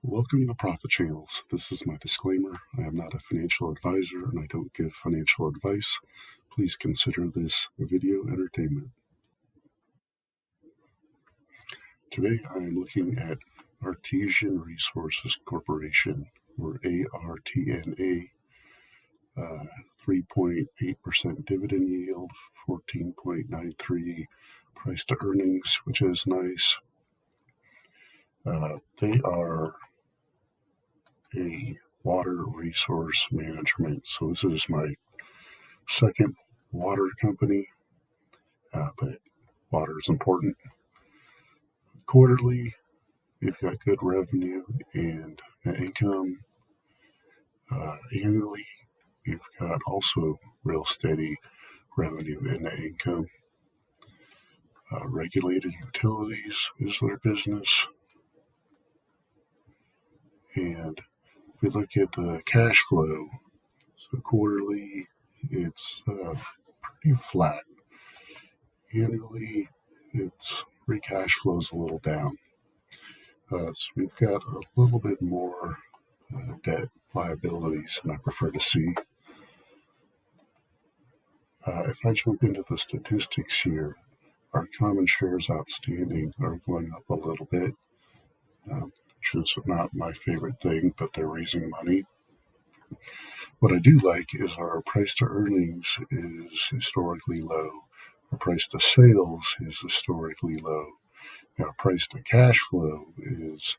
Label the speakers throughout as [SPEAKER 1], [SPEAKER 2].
[SPEAKER 1] Welcome to Profit Channels. This is my disclaimer. I am not a financial advisor and I don't give financial advice. Please consider this a video entertainment. Today I am looking at Artesian Resources Corporation, or ARTNA, 3.8% dividend yield, 14.93 price to earnings, which is nice. They are a water resource management. So this is my second water company, but water is important. Quarterly, we've got good revenue and net income. Annually, we've got also real steady revenue and net income. Regulated utilities is their business. And if we look at the cash flow, so quarterly, it's pretty flat. Annually, its free cash flow is a little down. So we've got a little bit more debt liabilities than I prefer to see. If I jump into the statistics here, our common shares outstanding are going up a little bit, which is not my favorite thing, but they're raising money. What I do like is our price to earnings is historically low. Our price to sales is historically low. Now, price to cash flow is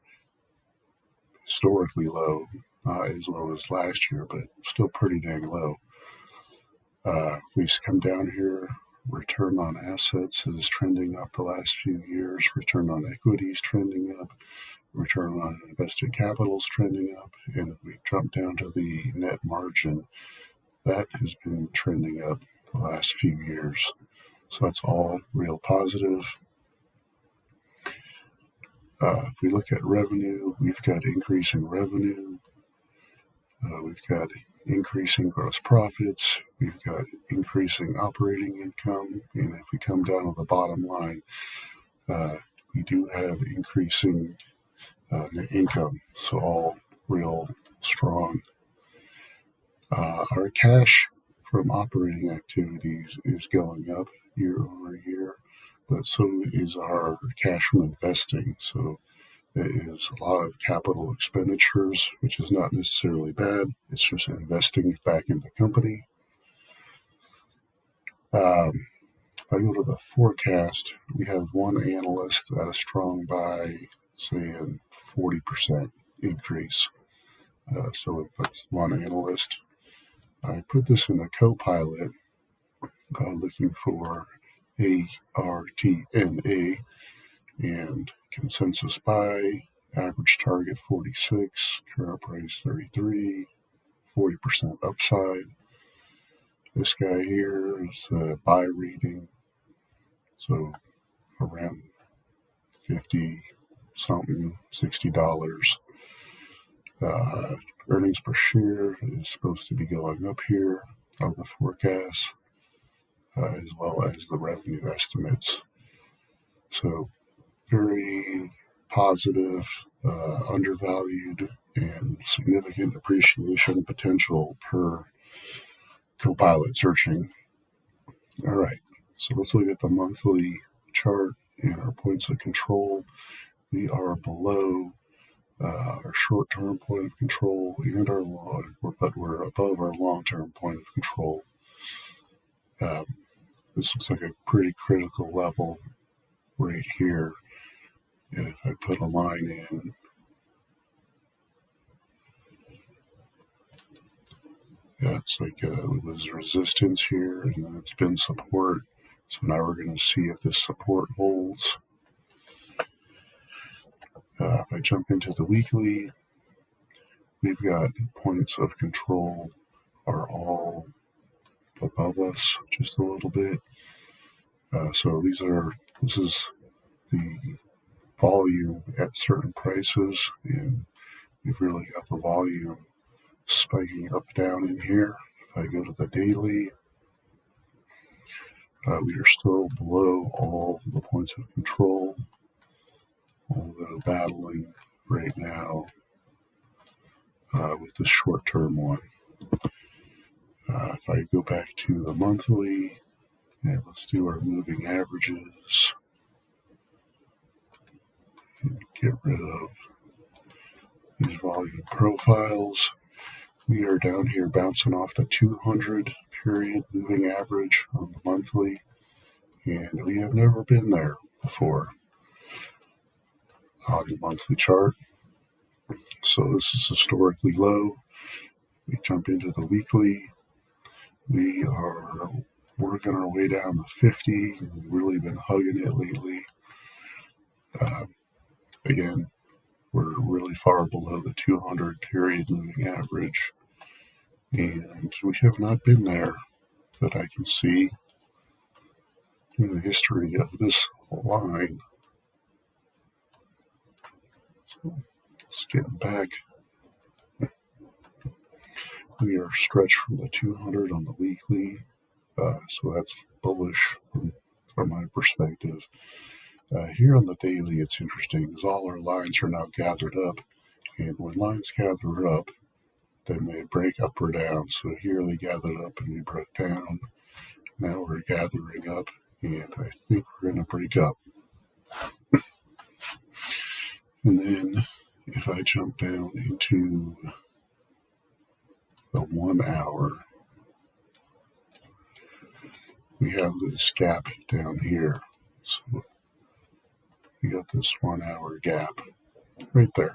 [SPEAKER 1] historically low, not as low as last year, but still pretty dang low. If we come down here, return on assets is trending up the last few years. Return on equity is trending up. Return on invested capital is trending up. And if we jump down to the net margin, that has been trending up the last few years. So that's all real positive. If we look at revenue, we've got increasing revenue. We've got increasing gross profits. We've got increasing operating income. And if we come down to the bottom line, we do have increasing net income. So all real strong. Our cash from operating activities is going up year over year, but so is our cash from investing. So there is a lot of capital expenditures, which is not necessarily bad. It's just investing back in the company. If I go to the forecast, we have one analyst at a strong buy saying 40% increase. So that's one analyst. I put this in a co-pilot looking for ARTNA and consensus buy, average target 46, current price 33, 40% upside. This guy here is a buy reading, so around 50 something, $60. Earnings per share is supposed to be going up here are the forecasts, as well as the revenue estimates. So very positive, undervalued, and significant appreciation potential per co-pilot searching. All right, so let's look at the monthly chart and our points of control. We are below our short-term point of control and our long, but we're above our long-term point of control. This looks like a pretty critical level right here. And if I put a line in, it's like it was resistance here, and then it's been support. So now we're going to see if this support holds. If I jump into the weekly, we've got points of control are all above us just a little bit. So this is the volume at certain prices, and we've really got the volume spiking up down in here. If I go to the daily, we are still below all the points of control, although battling right now with the short-term one. If I go back to the monthly, and let's do our moving averages and get rid of these volume profiles. We are down here bouncing off the 200 period moving average on the monthly, and we have never been there before on the monthly chart. So this is historically low. We jump into the weekly. We are working our way down to 50. We've really been hugging it lately. Again, we're really far below the 200 period moving average, and we have not been there that I can see in the history of this line. So let's get back. We are stretched from the 200 on the weekly, so that's bullish from my perspective. Here on the daily, it's interesting because all our lines are now gathered up, and when lines gather up, then they break up or down. So here they gathered up and we broke down. Now we're gathering up, and I think we're going to break up. And then if I jump down into the 1 hour, we have this gap down here. So we got this 1 hour gap right there.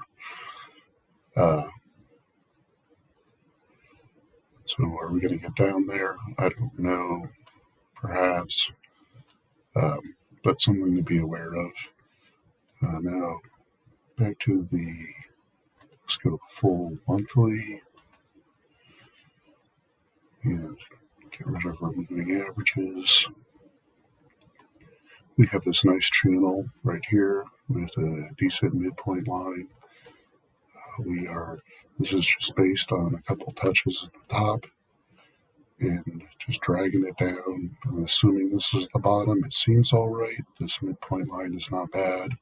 [SPEAKER 1] So are we going to get down there? I don't know. Perhaps. But something to be aware of. Now, back to let's go the full monthly. And get rid of our moving averages. We have this nice channel right here with a decent midpoint line. This is just based on a couple touches at the top and just dragging it down and assuming this is the bottom. It seems all right. This midpoint line is not bad.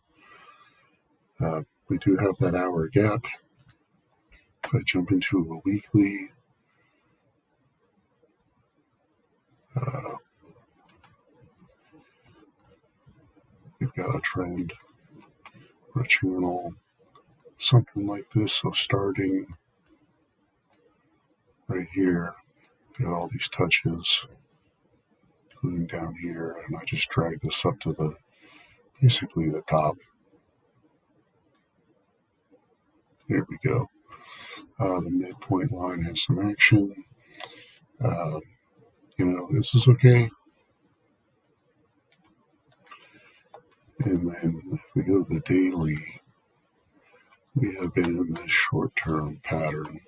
[SPEAKER 1] We do have that hour gap. If I jump into a weekly, we've got a trend or a channel, something like this. So starting right here, got all these touches, including down here, and I just drag this up to basically the top. There we go. The midpoint line has some action. This is okay. And then if we go to the daily, we have been in this short-term pattern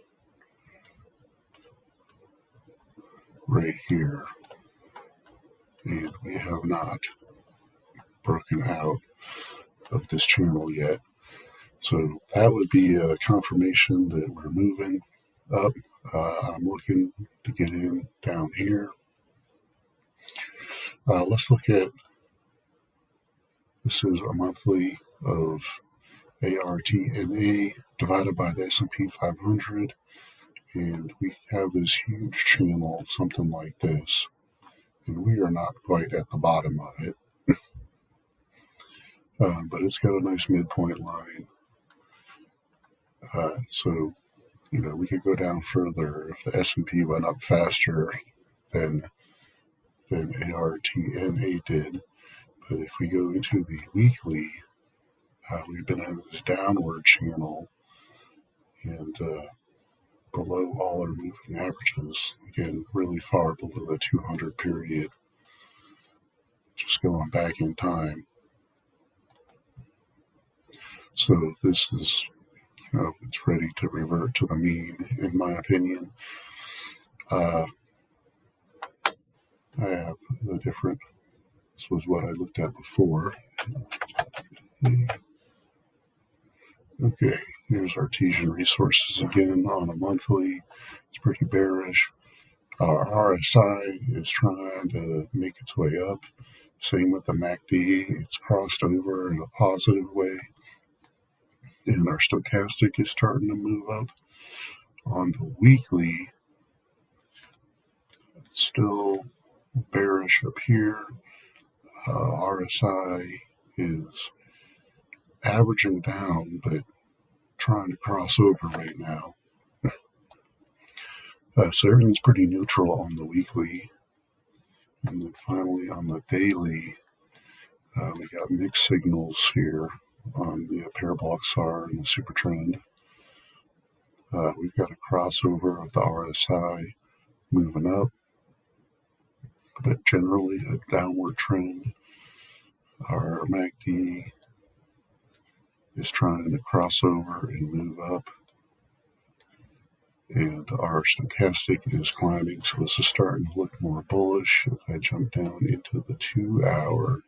[SPEAKER 1] right here. And we have not broken out of this channel yet. So that would be a confirmation that we're moving up. I'm looking to get in down here. Let's look at, this is a monthly of ARTNA divided by the S&P 500. And we have this huge channel, something like this. And we are not quite at the bottom of it. But it's got a nice midpoint line. So we could go down further if the S&P went up faster than ARTNA did. But if we go into the weekly, we've been in this downward channel and below all our moving averages. Again, really far below the 200 period. Just going back in time. So this is, it's ready to revert to the mean, in my opinion. I have the different, this was what I looked at before. Okay, here's Artesian Resources again on a monthly. It's pretty bearish. Our RSI is trying to make its way up. Same with the MACD. It's crossed over in a positive way. And our stochastic is starting to move up. On the weekly, it's still bearish up here. RSI is averaging down, but trying to cross over right now. So everything's pretty neutral on the weekly. And then finally on the daily, we got mixed signals here on the parabolic SAR and the super trend. We've got a crossover of the RSI moving up, but generally a downward trend. Our MACD is trying to cross over and move up, and our stochastic is climbing, so this is starting to look more bullish. If I jump down into the 2-hour,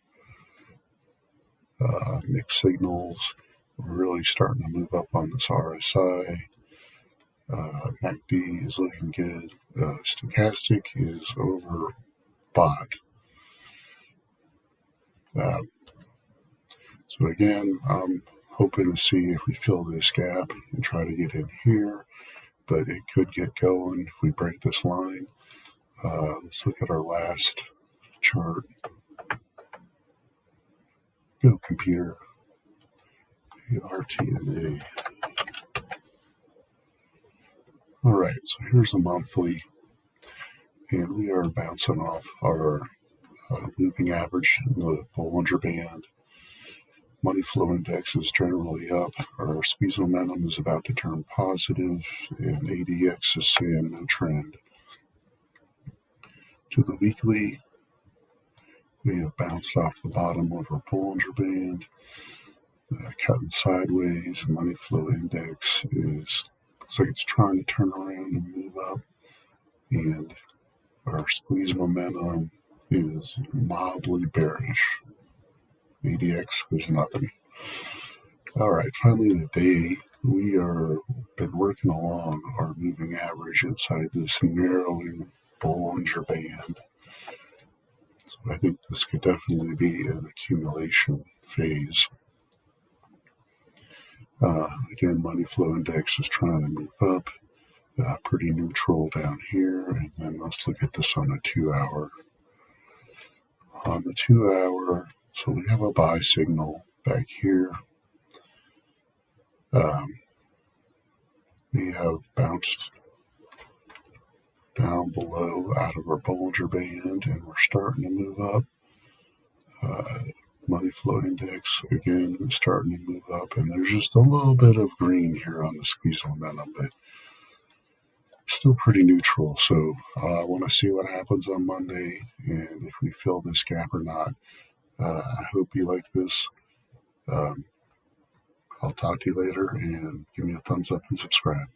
[SPEAKER 1] mixed signals, we're really starting to move up on this RSI. MACD is looking good. Stochastic is overbought. So again, I'm hoping to see if we fill this gap and try to get in here, but it could get going if we break this line. Let's look at our last chart. Go computer. ARTNA. All right, so here's a monthly, and we are bouncing off our moving average in the Bollinger Band. Money flow index is generally up. Our squeeze momentum is about to turn positive, and ADX is saying no trend. To the weekly, we have bounced off the bottom of our Bollinger Band, cutting sideways. Money flow index looks like it's trying to turn around and move up, and our squeeze momentum is mildly bearish. ADX is nothing. All right, finally the day, we are been working along our moving average inside this narrowing Bollinger Band. So I think this could definitely be an accumulation phase. Again, money flow index is trying to move up, pretty neutral down here. And then let's look at this on a 2-hour. On the 2-hour, so we have a buy signal back here. We have bounced down below out of our Bollinger Band, and we're starting to move up. Money flow index, again, starting to move up, and there's just a little bit of green here on the squeeze momentum, but still pretty neutral. So I want to see what happens on Monday and if we fill this gap or not. I hope you like this. I'll talk to you later, and give me a thumbs up and subscribe.